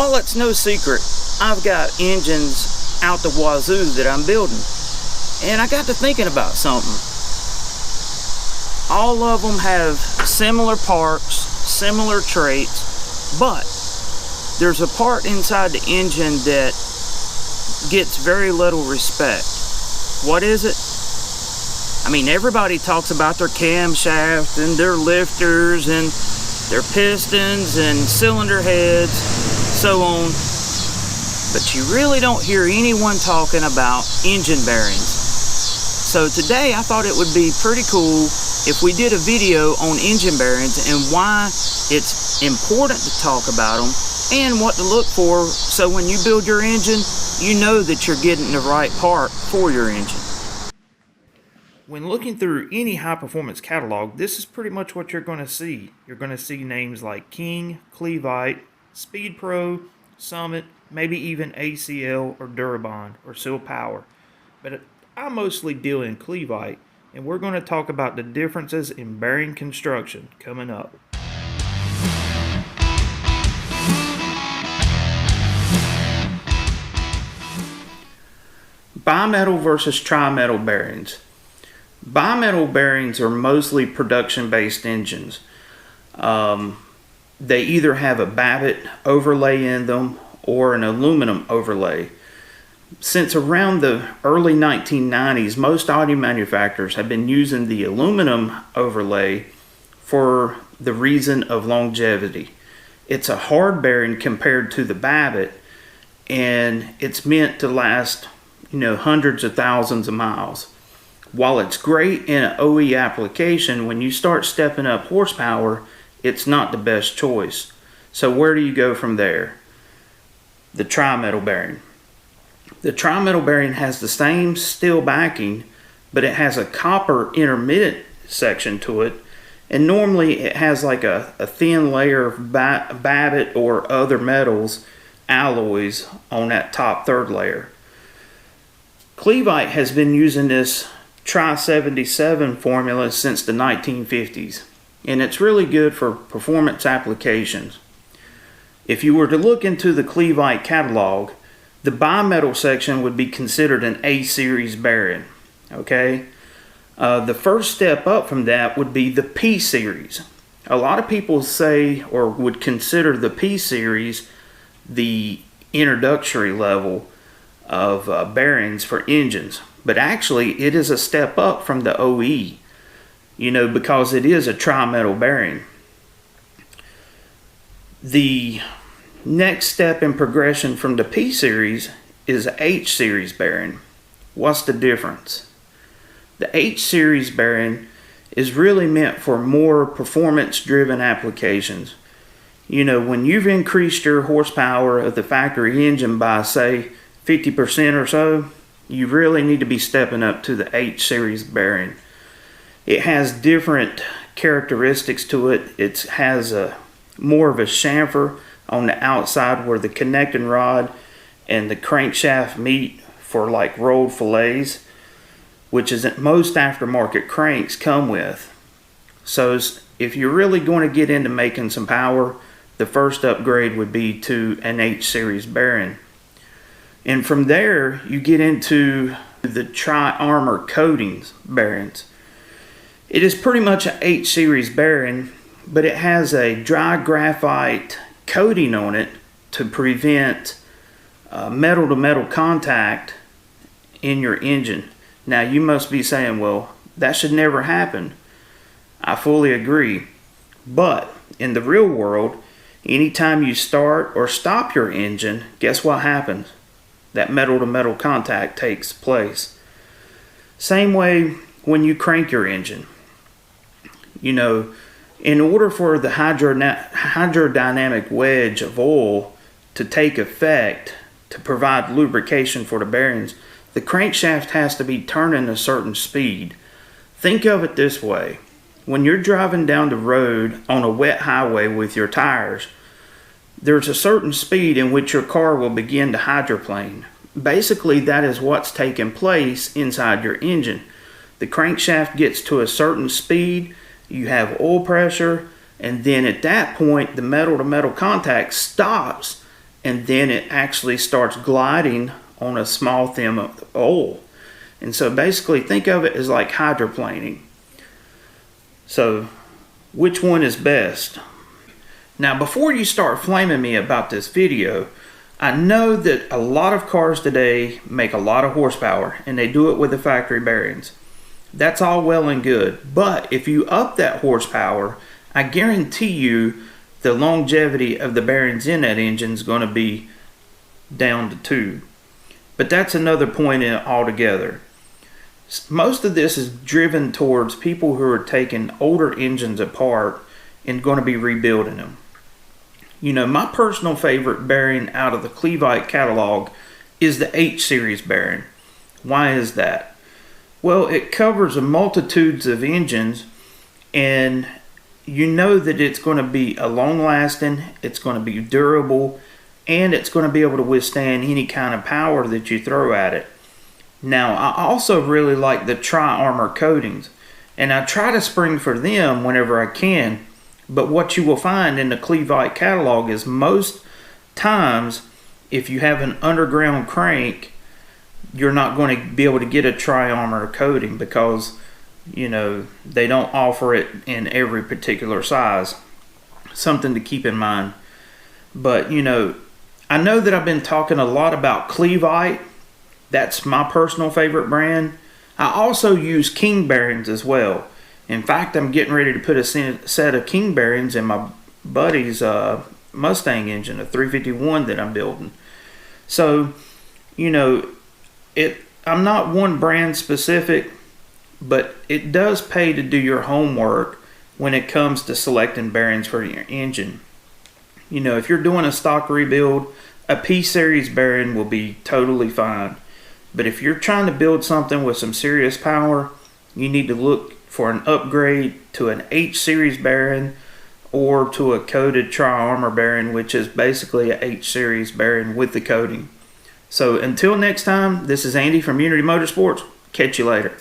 Well, it's no secret. I've got engines out the wazoo that I'm building. And I got to thinking about something. All of them have similar parts, similar traits, but there's a part inside the engine that gets very little respect. What is it? I mean, everybody talks about their camshaft and their lifters and their pistons and cylinder heads, so on. But you really don't hear anyone talking about engine bearings. So today I thought it would be pretty cool if we did a video on engine bearings and why it's important to talk about them and what to look for, so when you build your engine, you know that you're getting the right part for your engine. When looking through any high-performance catalog, this is pretty much what you're going to see. You're going to see names like King, Clevite, Speed Pro, Summit, maybe even ACL or Durabond or Seal Power. But I mostly deal in Clevite, and we're going to talk about the differences in bearing construction coming up. Bimetal versus tri-metal bearings. Bimetal bearings are mostly production-based engines. They either have a Babbitt overlay in them or an aluminum overlay. Since around the early 1990s, most auto manufacturers have been using the aluminum overlay for the reason of longevity. It's a hard bearing compared to the Babbitt, and it's meant to last, hundreds of thousands of miles. While it's great in an OE application, when you start stepping up horsepower, it's not the best choice. So where do you go from there? The tri-metal bearing. The tri-metal bearing has the same steel backing, but it has a copper intermittent section to it, and normally it has like a thin layer of Babbitt or other metals, alloys on that top third layer. Clevite has been using this Tri-77 formula since the 1950s, and it's really good for performance applications. If you were to look into the Clevite catalog, the bimetal section would be considered an A-series bearing. Okay, the first step up from that would be the P-series. A lot of people say or would consider the P-series the introductory level of bearings for engines, but actually it is a step up from the OE, because it is a tri-metal bearing. The next step in progression from the P-series is a H-series bearing. What's the difference? The H-series bearing is really meant for more performance-driven applications. When you've increased your horsepower of the factory engine by, say, 50% or so, you really need to be stepping up to the H-series bearing. It has different characteristics to it. It has more of a chamfer on the outside where the connecting rod and the crankshaft meet for like rolled fillets, which is most aftermarket cranks come with. So if you're really going to get into making some power, the first upgrade would be to an H-series bearing. And from there, you get into the tri-armor coatings bearings. It is pretty much an H-series bearing, but it has a dry graphite coating on it to prevent metal-to-metal contact in your engine. Now, you must be saying, well, that should never happen. I fully agree. But in the real world, anytime you start or stop your engine, guess what happens? That metal-to-metal contact takes place. Same way when you crank your engine. In order for the hydrodynamic wedge of oil to take effect to provide lubrication for the bearings, the crankshaft has to be turning a certain speed. Think of it this way. When you're driving down the road on a wet highway with your tires, there's a certain speed in which your car will begin to hydroplane. Basically, that is what's taking place inside your engine. The crankshaft gets to a certain speed, you have oil pressure, and then at that point, the metal-to-metal contact stops, and then it actually starts gliding on a small film of oil. And so basically think of it as like hydroplaning. So which one is best? Now before you start flaming me about this video, I know that a lot of cars today make a lot of horsepower and they do it with the factory bearings. That's all well and good, but if you up that horsepower, I guarantee you the longevity of the bearings in that engine is going to be down to 2. But that's another point in it altogether. Most of this is driven towards people who are taking older engines apart and going to be rebuilding them. You know, my personal favorite bearing out of the Clevite catalog is the H series bearing. Why is that? Well, it covers a multitudes of engines, and you know that it's going to be a long lasting, it's going to be durable, and it's going to be able to withstand any kind of power that you throw at it. Now, I also really like the tri-armor coatings, and I try to spring for them whenever I can, but what you will find in the Clevite catalog is most times if you have an underground crank, you're not going to be able to get a tri-armor coating because, you know, they don't offer it in every particular size. Something to keep in mind. But, you know, I know that I've been talking a lot about Clevite. That's my personal favorite brand. I also use King bearings as well. In fact, I'm getting ready to put a set of King bearings in my buddy's Mustang engine, a 351 that I'm building. So, you know, I'm not one brand specific, but it does pay to do your homework when it comes to selecting bearings for your engine. You know, if you're doing a stock rebuild, a P-series bearing will be totally fine. But if you're trying to build something with some serious power, you need to look for an upgrade to an H-series bearing or to a coated tri-armor bearing, which is basically a H-series bearing with the coating. So until next time, this is Andy from Unity Motorsports. Catch you later.